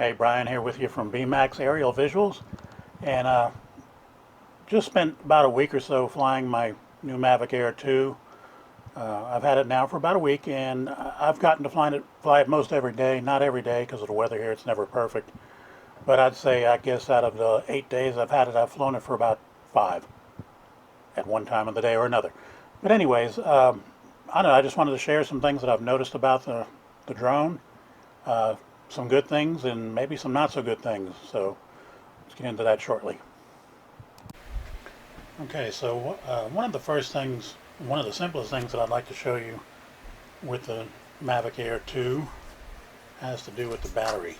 Hey, Brian here with you from BMack's Aerial Visuals, and just spent about a week or so flying my new Mavic Air 2. I've had it now for about a week, and I've gotten to fly it most every day. Not every day because of the weather here; it's never perfect. But I'd say, I guess, out of the 8 days I've had it, I've flown it for about 5 at one time of the day or another. But anyways, I don't know. I just wanted to share some things that I've noticed about the drone. Uh, some good things and maybe some not so good things. So let's get into that shortly. Okay, so one of the first things, one of the simplest things that I'd like to show you with the Mavic Air 2 has to do with the battery.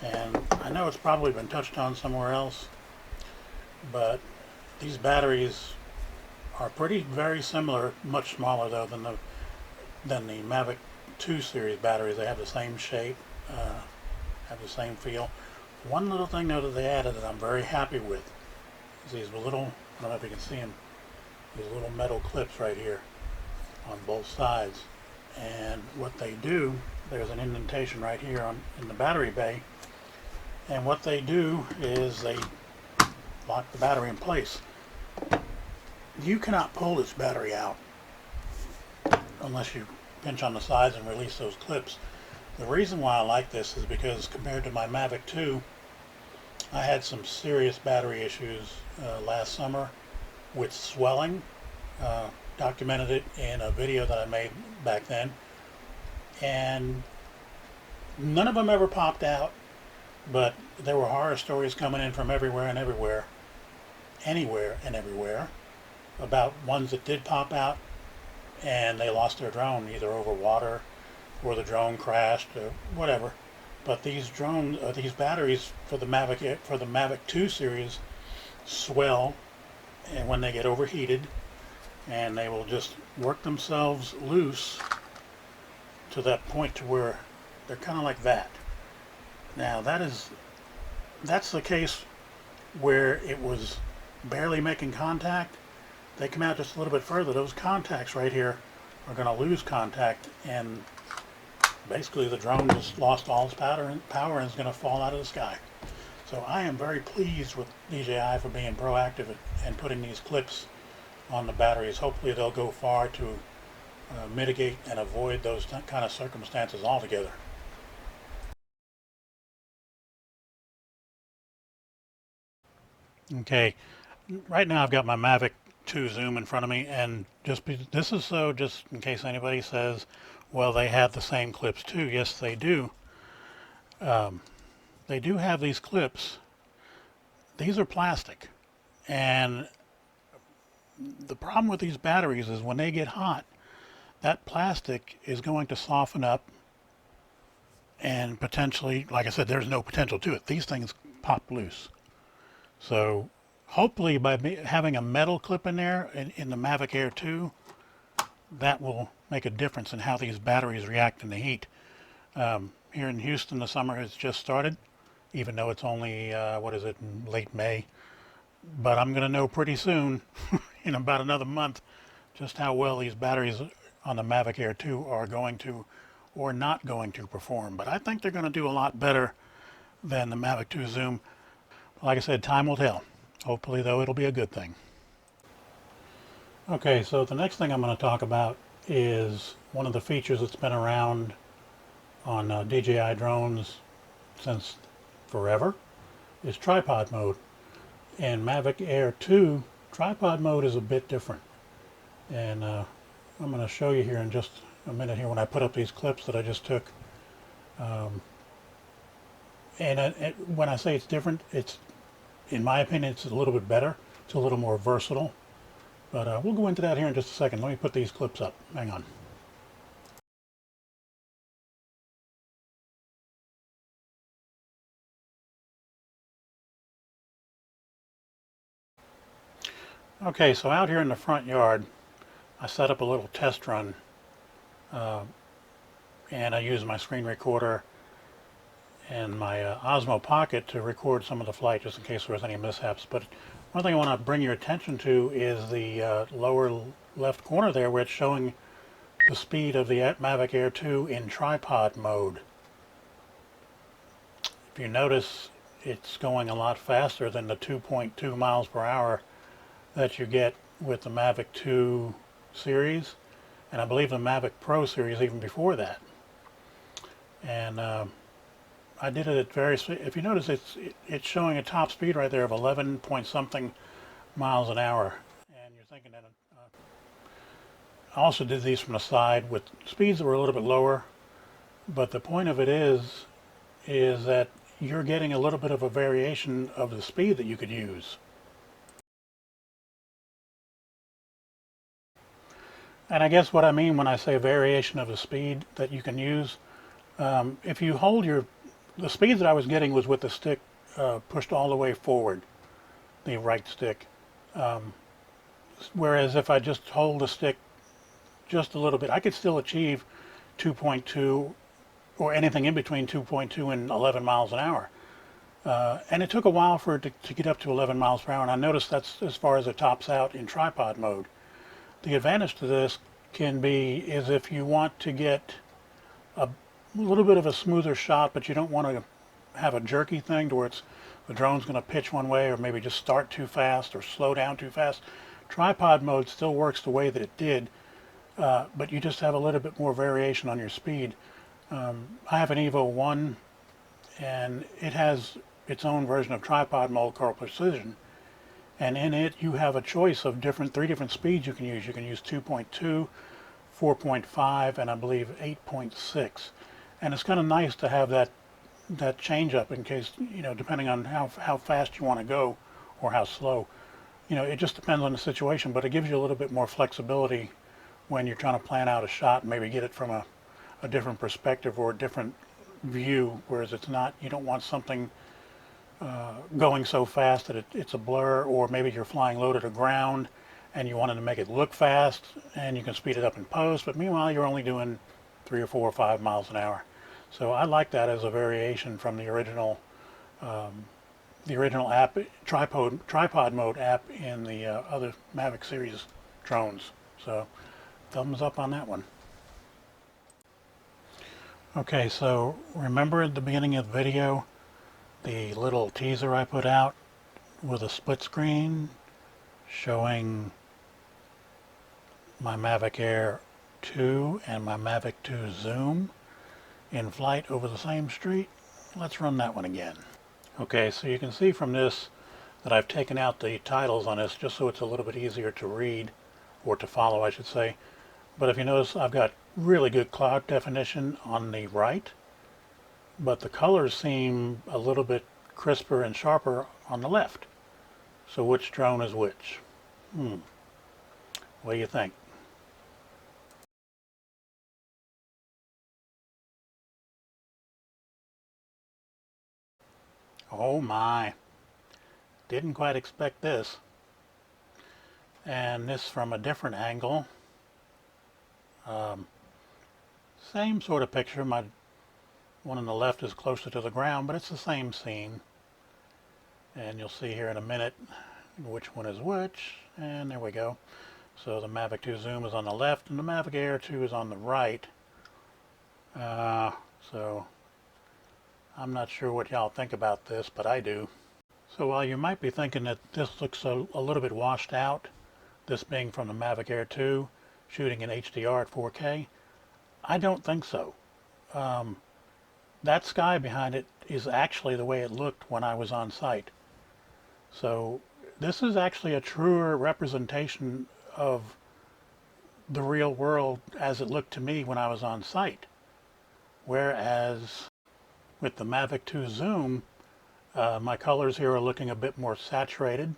And I know it's probably been touched on somewhere else, but these batteries are very similar, much smaller though than the Mavic 2 series batteries. They have the same shape, have the same feel. One little thing though that they added that I'm very happy with is these little, I don't know if you can see them, these little metal clips right here on both sides. And what they do, there's an indentation right here in the battery bay, and what they do is they lock the battery in place. You cannot pull this battery out unless you pinch on the sides and release those clips. The reason why I like this is because compared to my Mavic 2, I had some serious battery issues last summer with swelling. Documented it in a video that I made back then, and none of them ever popped out, but there were horror stories coming in from everywhere and everywhere, anywhere and everywhere, about ones that did pop out and they lost their drone either over water or the drone crashed or whatever. But these batteries for the Mavic 2 series swell, and when they get overheated, and they will just work themselves loose to that point to where they're kind of like that. Now that's the case where it was barely making contact. They come out just a little bit further. Those contacts right here are going to lose contact, and basically the drone just lost all its power and is going to fall out of the sky. So I am very pleased with DJI for being proactive and putting these clips on the batteries. Hopefully they'll go far to mitigate and avoid those kind of circumstances altogether. Okay, right now I've got my Mavic 2 Zoom in front of me, and this is so just in case anybody says, well, they have the same clips too. Yes, they do. They do have these clips. These are plastic, and the problem with these batteries is when they get hot, that plastic is going to soften up and potentially, like I said, there's no potential to it. These things pop loose. So hopefully by having a metal clip in there in the Mavic Air 2, that will make a difference in how these batteries react in the heat. Here in Houston, the summer has just started, even though it's only, what is it, in late May. But I'm going to know pretty soon, in about another month, just how well these batteries on the Mavic Air 2 are going to or not going to perform. But I think they're going to do a lot better than the Mavic 2 Zoom. Like I said, time will tell. Hopefully, though, it'll be a good thing. Okay, so the next thing I'm going to talk about is one of the features that's been around on DJI drones since forever, is tripod mode. In Mavic Air 2, tripod mode is a bit different. And I'm going to show you here in just a minute here when I put up these clips that I just took. When I say it's different, in my opinion, it's a little bit better. It's a little more versatile. But we'll go into that here in just a second. Let me put these clips up. Hang on. Okay, so out here in the front yard, I set up a little test run, and I used my screen recorder and my Osmo Pocket to record some of the flight just in case there was any mishaps. But one thing I want to bring your attention to is the lower left corner there where it's showing the speed of the Mavic Air 2 in tripod mode. if you notice, it's going a lot faster than the 2.2 miles per hour that you get with the Mavic 2 series, and I believe the Mavic Pro series even before that. And I did it at various, if you notice, it's showing a top speed right there of 11 point something miles an hour. And you're thinking that I also did these from the side with speeds that were a little bit lower, but the point of it is that you're getting a little bit of a variation of the speed that you could use. And I guess what I mean when I say variation of the speed that you can use, if you hold the speed that I was getting was with the stick pushed all the way forward, the right stick. Whereas if I just hold the stick just a little bit, I could still achieve 2.2 or anything in between 2.2 and 11 miles an hour. And it took a while for it to get up to 11 miles per hour, and I noticed that's as far as it tops out in tripod mode. The advantage to this is if you want to get a little bit of a smoother shot, but you don't want to have a jerky thing to where the drone's going to pitch one way or maybe just start too fast or slow down too fast. Tripod mode still works the way that it did, but you just have a little bit more variation on your speed. I have an Evo 1, and it has its own version of tripod mode called Precision, and in it you have a choice of three different speeds you can use. You can use 2.2, 4.5, and I believe 8.6. And it's kind of nice to have that change up in case, depending on how fast you want to go or how slow. It just depends on the situation, but it gives you a little bit more flexibility when you're trying to plan out a shot and maybe get it from a different perspective or a different view, whereas you don't want something going so fast that it's a blur, or maybe you're flying low to the ground and you wanted to make it look fast and you can speed it up in post, but meanwhile you're only doing 3 or 4 or 5 miles an hour. So I like that as a variation from the original app, tripod mode app in the other Mavic series drones. So thumbs up on that one. Okay, so remember at the beginning of the video the little teaser I put out with a split screen showing my Mavic Air 2 and my Mavic 2 Zoom in flight over the same street? Let's run that one again. Okay, so you can see from this that I've taken out the titles on this just so it's a little bit easier to read, or to follow I should say. But if you notice, I've got really good cloud definition on the right, but the colors seem a little bit crisper and sharper on the left. So which drone is which? What do you think? Oh my, didn't quite expect this. And this from a different angle. Same sort of picture. My one on the left is closer to the ground, but it's the same scene. And you'll see here in a minute which one is which. And there we go. So the Mavic 2 Zoom is on the left and the Mavic Air 2 is on the right. So I'm not sure what y'all think about this, but I do. So while you might be thinking that this looks a little bit washed out, this being from the Mavic Air 2 shooting in HDR at 4K, I don't think so. That sky behind it is actually the way it looked when I was on site. So this is actually a truer representation of the real world as it looked to me when I was on site. Whereas with the Mavic 2 Zoom, my colors here are looking a bit more saturated.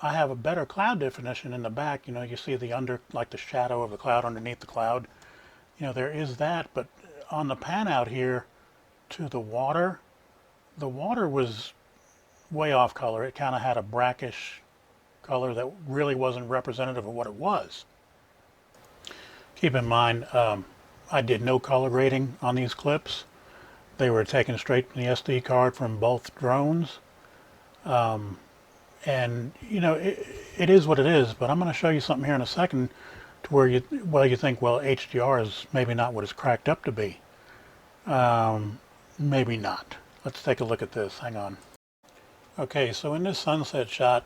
I have a better cloud definition in the back. You see like the shadow of the cloud underneath the cloud. There is that, but on the pan out here to the water was way off color. It kind of had a brackish color that really wasn't representative of what it was. Keep in mind, I did no color grading on these clips. They were taken straight from the SD card from both drones. And it is what it is, but I'm going to show you something here in a second to where you think, well, HDR is maybe not what it's cracked up to be. maybe not. Let's take a look at this. Hang on. Okay, so in this sunset shot,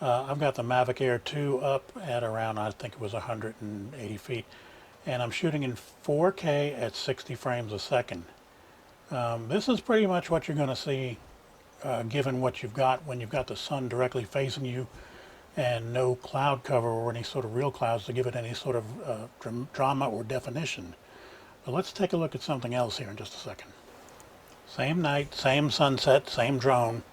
I've got the Mavic Air 2 up at around, I think it was 180 feet, and I'm shooting in 4K at 60 frames a second. This is pretty much what you're going to see given what you've got when you've got the sun directly facing you and no cloud cover or any sort of real clouds to give it any sort of drama or definition. But let's take a look at something else here in just a second. Same night, same sunset, same drone,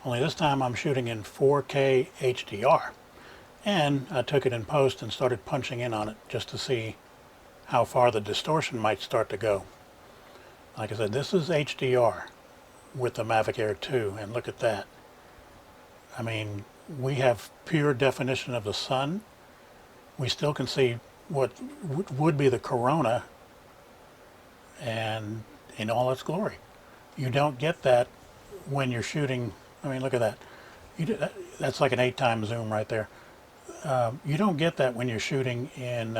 only this time I'm shooting in 4K HDR. And I took it in post and started punching in on it just to see how far the distortion might start to go. Like I said, this is HDR with the Mavic Air 2, and look at that. I mean, we have pure definition of the sun. We still can see what would be the corona and in all its glory. You don't get that when you're shooting. I mean, look at that. That's like an 8-time zoom right there. You don't get that when you're shooting in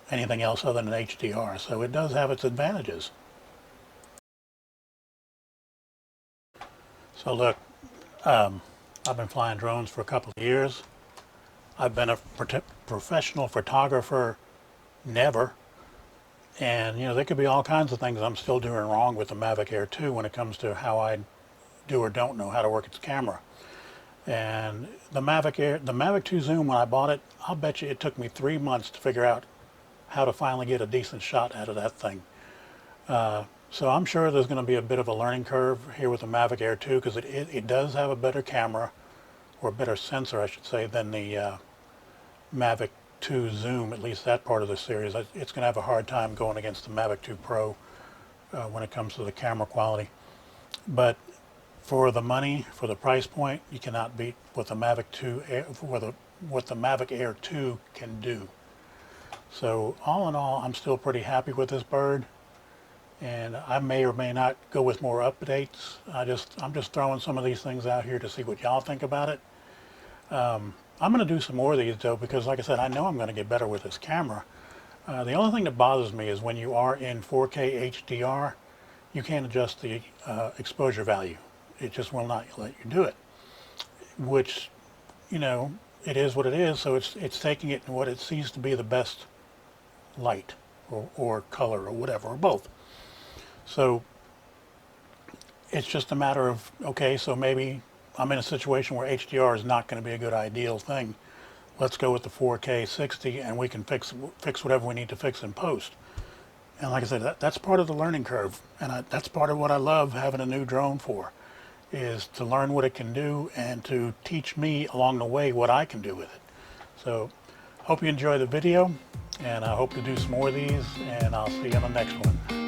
anything else other than HDR, so it does have its advantages. So look, I've been flying drones for a couple of years. I've been a professional photographer never. And, you know, there could be all kinds of things I'm still doing wrong with the Mavic Air 2 when it comes to how I do or don't know how to work its camera. And the Mavic 2 Zoom, when I bought it, I'll bet you it took me 3 months to figure out how to finally get a decent shot out of that thing. So I'm sure there's going to be a bit of a learning curve here with the Mavic Air 2 because it does have a better camera, or a better sensor, I should say, than the Mavic 2 Zoom, at least that part of the series. It's going to have a hard time going against the Mavic 2 Pro when it comes to the camera quality. But for the money, for the price point, you cannot beat what the Mavic 2 Air, what the Mavic Air 2 can do. So all in all, I'm still pretty happy with this bird, and I may or may not go with more updates. I'm just throwing some of these things out here to see what y'all think about it. I'm going to do some more of these though, because like I said, I know I'm going to get better with this camera. The only thing that bothers me is when you are in 4K HDR, you can't adjust the exposure value. It just will not let you do it, which, you know, it is what it is. So it's taking it in what it sees to be the best light or color or whatever, or both. So it's just a matter of, okay, so maybe I'm in a situation where HDR is not going to be a good ideal thing. Let's go with the 4K 60 and we can fix whatever we need to fix in post. And like I said, that's part of the learning curve. And that's part of what I love having a new drone for, is to learn what it can do and to teach me along the way what I can do with it. So hope you enjoy the video, and I hope to do some more of these, and I'll see you on the next one.